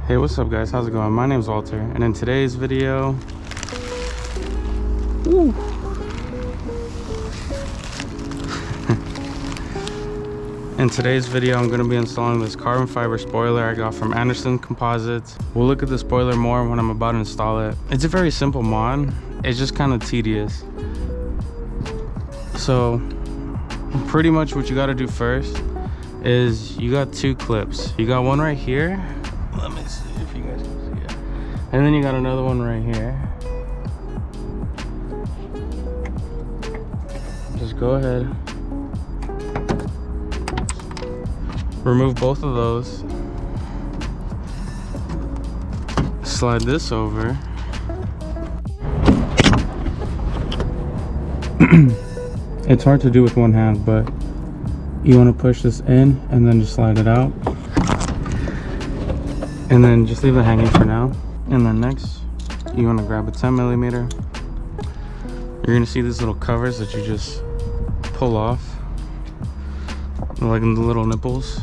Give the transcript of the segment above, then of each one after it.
Hey, what's up guys, how's it going? My name's Walter, and in today's video, I'm going to be installing this carbon fiber spoiler I got from Anderson Composites. We'll look at the spoiler more when I'm about to install it. It's a very simple mod, it's just kind of tedious. So pretty much what you got to do first is you got two clips. You got one right here. Let me see if you guys can see it. And then you got another one right here. Just go ahead, remove both of those, slide this over. It's hard to do with one hand, but you want to push this in and then just slide it out, and then just leave it hanging for now. And then next you want to grab a 10mm. You're gonna see these little covers that you just pull off, like in the little nipples.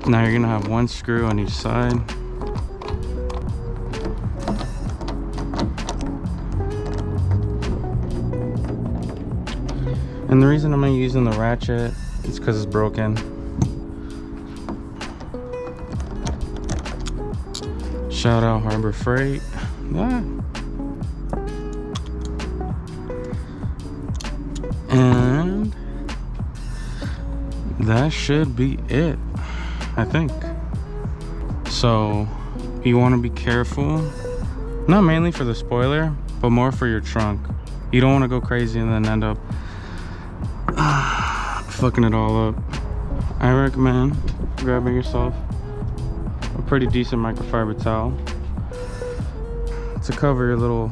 Now you're gonna have one screw on each side. And the reason I'm not using the ratchet is because it's broken. Shout out Harbor Freight. And that should be it, I think. So you want to be careful, not mainly for the spoiler, but more for your trunk. You don't want to go crazy and then end up fucking it all up. I recommend grabbing yourself a pretty decent microfiber towel to cover your little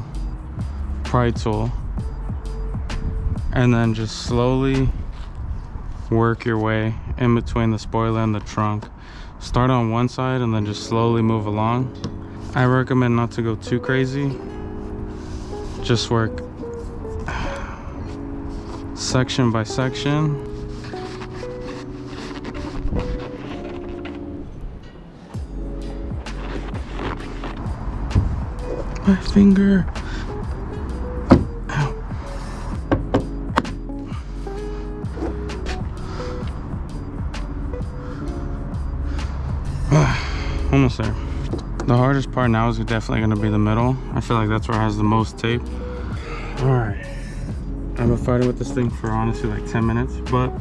pry tool, and then just slowly work your way in between the spoiler and the trunk. Start on one side and then just slowly move along. I recommend not to go too crazy. Just work section by section. My finger. Ow. Almost there. The hardest part now is definitely going to be the middle. I feel like that's where it has the most tape. Alright. I've been fighting with this thing for honestly like 10 minutes, but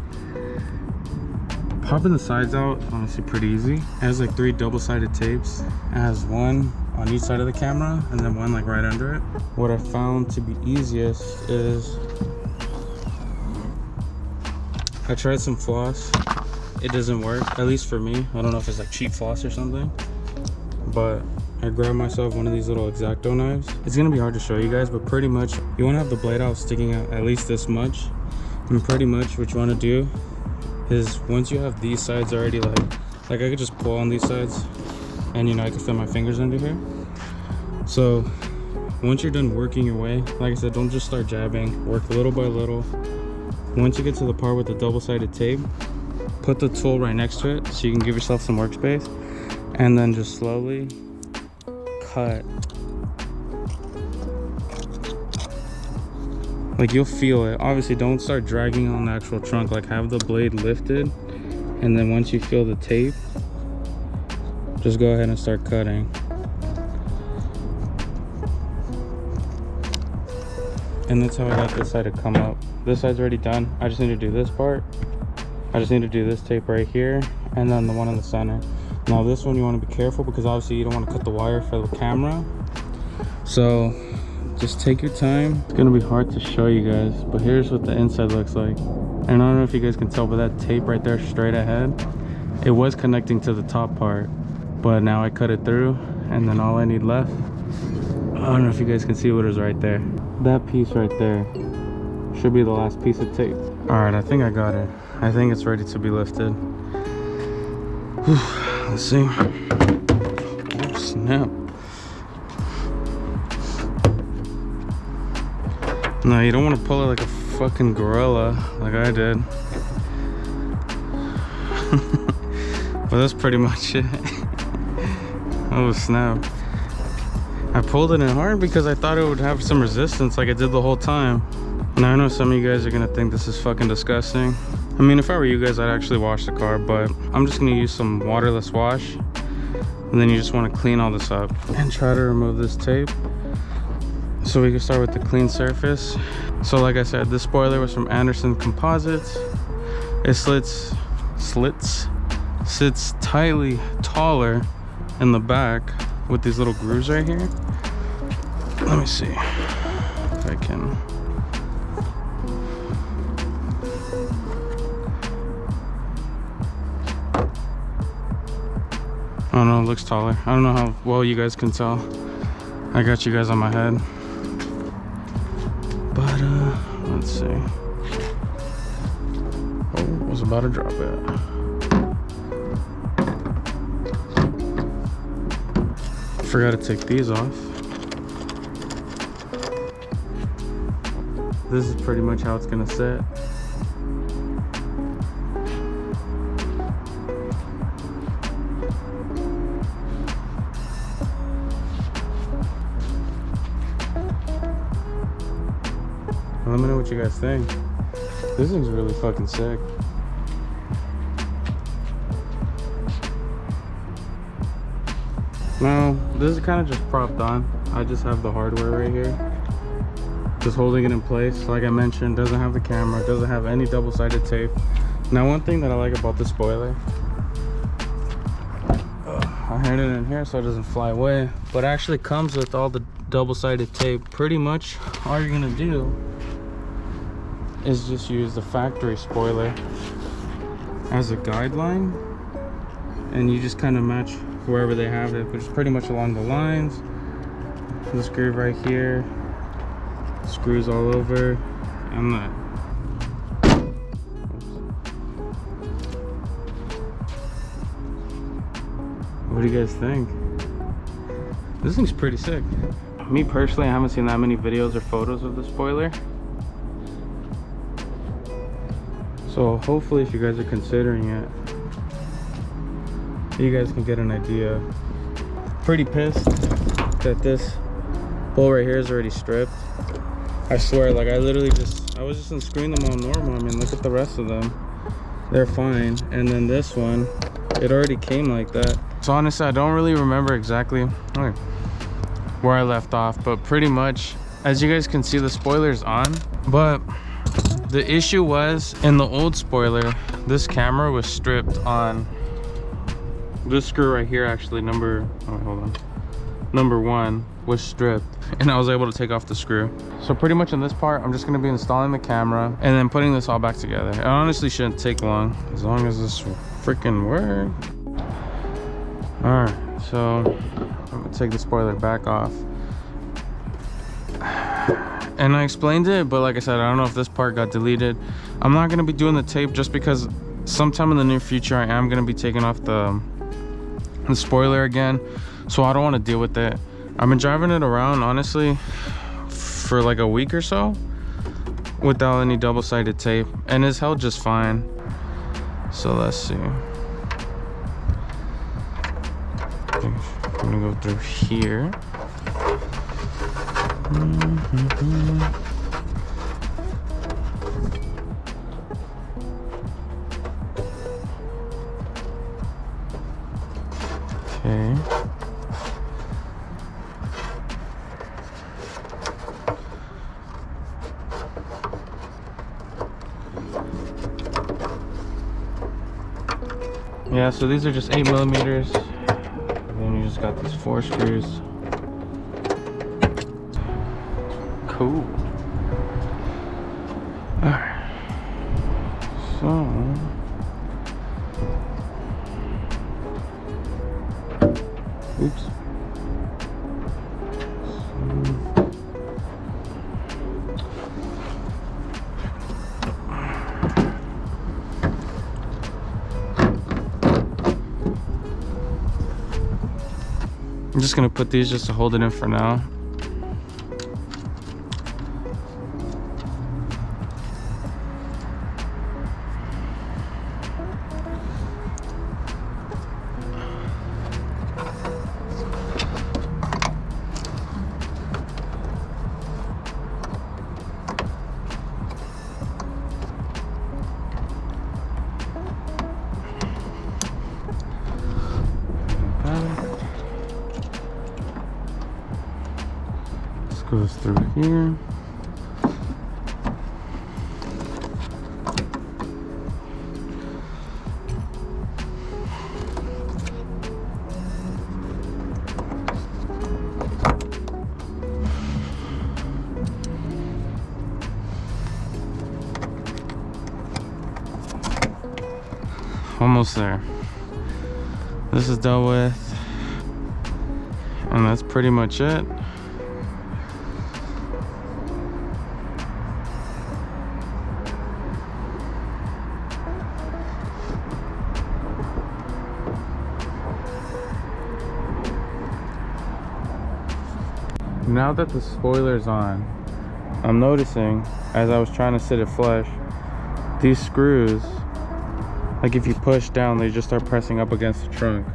popping the sides out honestly pretty easy. It has like 3 double-sided tapes. It has one on each side of the camera and then one like right under it. What I found to be easiest is I tried some floss. It doesn't work, at least for me. I don't know if it's like cheap floss or something, but I grabbed myself one of these little X-Acto knives. It's gonna be hard to show you guys, but pretty much you want to have the blade out sticking out at least this much. And pretty much what you want to do is once you have these sides already like I could just pull on these sides, and you know I can fit my fingers under here. So once you're done working your way, like I said, don't just start jabbing, work little by little. Once you get to the part with the double-sided tape, put the tool right next to it so you can give yourself some workspace, and then just slowly cut. Like you'll feel it. Obviously don't start dragging on the actual trunk, like have the blade lifted, and then once you feel the tape, just go ahead and start cutting. And that's how I got this side to come up. This side's already done. I just need to do this part. I just need to do this tape right here, and then the one in the center. Now this one you want to be careful because obviously you don't want to cut the wire for the camera. So just take your time. It's gonna be hard to show you guys, but here's what the inside looks like. And I don't know if you guys can tell, but that tape right there straight ahead, it was connecting to the top part, but now I cut it through, and then all I need left, I don't know if you guys can see what is right there. That piece right there should be the last piece of tape. All right, I think I got it. I think it's ready to be lifted. Whew, let's see. Oh, snap. No, you don't want to pull it like a fucking gorilla like I did. But that's pretty much it. Oh snap. I pulled it in hard because I thought it would have some resistance like it did the whole time. Now I know some of you guys are gonna think this is fucking disgusting. I mean, if I were you guys, I'd actually wash the car, but I'm just gonna use some waterless wash. And then you just wanna clean all this up and try to remove this tape. So we can start with the clean surface. So like I said, this spoiler was from Anderson Composites. It sits tightly taller in the back with these little grooves right here. Let me see if I can. Oh no, it looks taller. I don't know how well you guys can tell. I got you guys on my head. But let's see. Oh, was about to drop it. Forgot to take these off. This is pretty much how it's gonna sit. Let me know what you guys think. This thing's really fucking sick. Now, this is kind of just propped on. I just have the hardware right here. Just holding it in place. Like I mentioned, doesn't have the camera, doesn't have any double-sided tape. Now, one thing that I like about the spoiler, I had it in here so it doesn't fly away, but it actually comes with all the double-sided tape. Pretty much all you're gonna do is just use the factory spoiler as a guideline, and you just kind of match wherever they have it, which is pretty much along the lines. This groove right here, screws all over, and that. What do you guys think? This thing's pretty sick. Me personally, I haven't seen that many videos or photos of the spoiler. So hopefully if you guys are considering it, you guys can get an idea. Pretty pissed that this bowl right here is already stripped. I swear, like I was just unscrewing them all normal. I mean, look at the rest of them. They're fine. And then this one, it already came like that. So honestly, I don't really remember exactly where I left off, but pretty much, as you guys can see, the spoiler's on. But the issue was, in the old spoiler, this camera was stripped on this screw right here. Actually, number one was stripped, and I was able to take off the screw. So pretty much in this part, I'm just going to be installing the camera and then putting this all back together. It honestly shouldn't take long, as long as this freaking works. All right, so I'm gonna take the spoiler back off. And I explained it, but like I said, I don't know if this part got deleted. I'm not gonna be doing the tape just because sometime in the near future I am gonna be taking off the spoiler again, so I don't want to deal with it. I've been driving it around honestly for like a week or so without any double-sided tape, and it's held just fine. So let's see. I'm gonna go through here. Okay. Yeah, so these are just 8mm. You just got these 4 screws. Cool. Alright. So oops. I'm just gonna put these just to hold it in for now. Goes through here. Almost there. This is dealt with, and that's pretty much it. Now that the spoiler's on, I'm noticing, as I was trying to sit it flush, these screws, like if you push down, they just start pressing up against the trunk.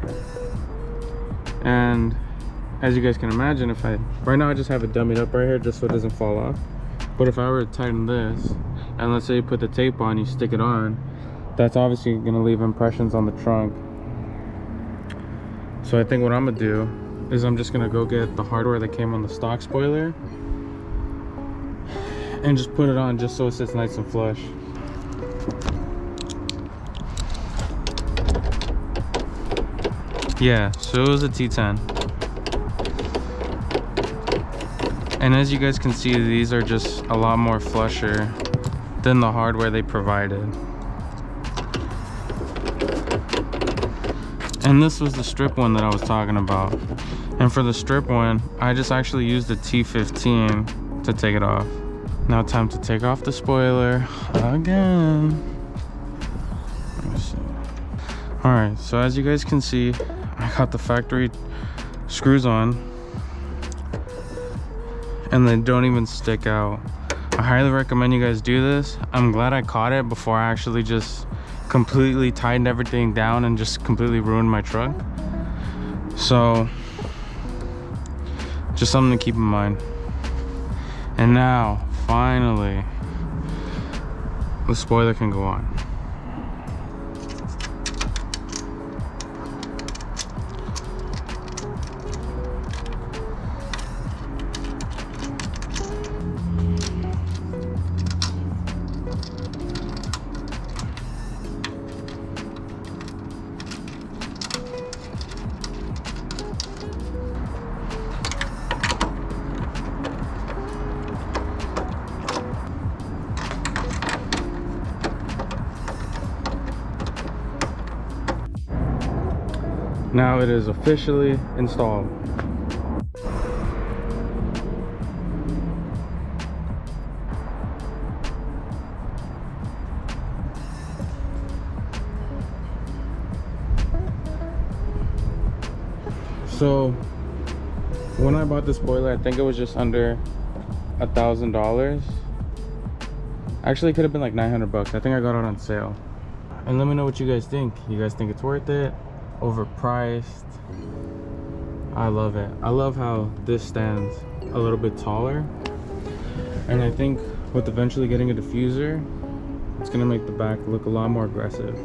And as you guys can imagine, right now I just have it dummied up right here just so it doesn't fall off. But if I were to tighten this, and let's say you put the tape on, you stick it on, that's obviously gonna leave impressions on the trunk. So I think what I'm gonna do is I'm just gonna go get the hardware that came on the stock spoiler and just put it on just so it sits nice and flush. Yeah, so it was a T10. And as you guys can see, these are just a lot more flusher than the hardware they provided. And this was the strip one that I was talking about. And for the strip one, I just actually used the T15 to take it off. Now time to take off the spoiler again. Let me see. All right, so as you guys can see, I got the factory screws on and they don't even stick out. I highly recommend you guys do this. I'm glad I caught it before I actually just completely tightened everything down and just completely ruined my truck. So just something to keep in mind. And now finally the spoiler can go on. Now it is officially installed. So when I bought the spoiler, I think it was just under $1,000. Actually, it could have been like 900 bucks. I think I got it on sale. And let me know what you guys think. You guys think it's worth it? Overpriced? I love it. I love how this stands a little bit taller, and I think with eventually getting a diffuser, it's gonna make the back look a lot more aggressive.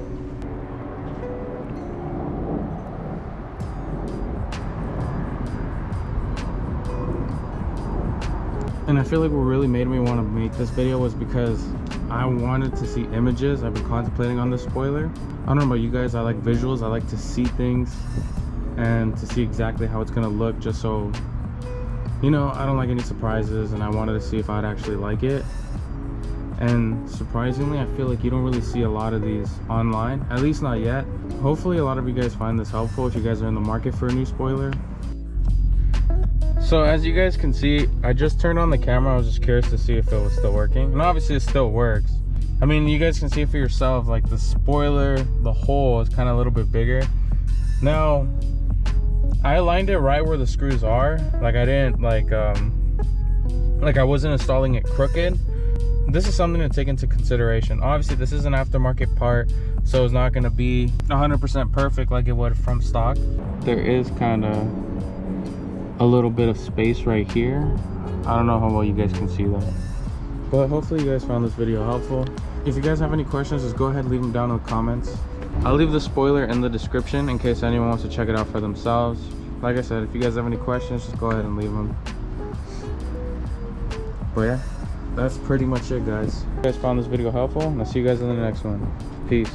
And I feel like what really made me want to make this video was because I wanted to see images. I've been contemplating on this spoiler. I don't know about you guys, I like visuals. I like to see things and to see exactly how it's gonna look, just so, you know, I don't like any surprises, and I wanted to see if I'd actually like it. And surprisingly, I feel like you don't really see a lot of these online, at least not yet. Hopefully a lot of you guys find this helpful if you guys are in the market for a new spoiler. So as you guys can see, I just turned on the camera. I was just curious to see if it was still working, and obviously it still works. I mean, you guys can see for yourself, like the spoiler, the hole is kind of a little bit bigger. Now, I aligned it right where the screws are. Like I didn't like I wasn't installing it crooked. This is something to take into consideration. Obviously, this is an aftermarket part, so it's not going to be 100% perfect like it would from stock. There is kind of a little bit of space right here. I don't know how well you guys can see that, but hopefully you guys found this video helpful. If you guys have any questions, just go ahead and leave them down in the comments. I'll leave the spoiler in the description in case anyone wants to check it out for themselves. Like I said, if you guys have any questions, just go ahead and leave them. But yeah, that's pretty much it, guys. If you guys found this video helpful, and I'll see you guys in the next one. Peace.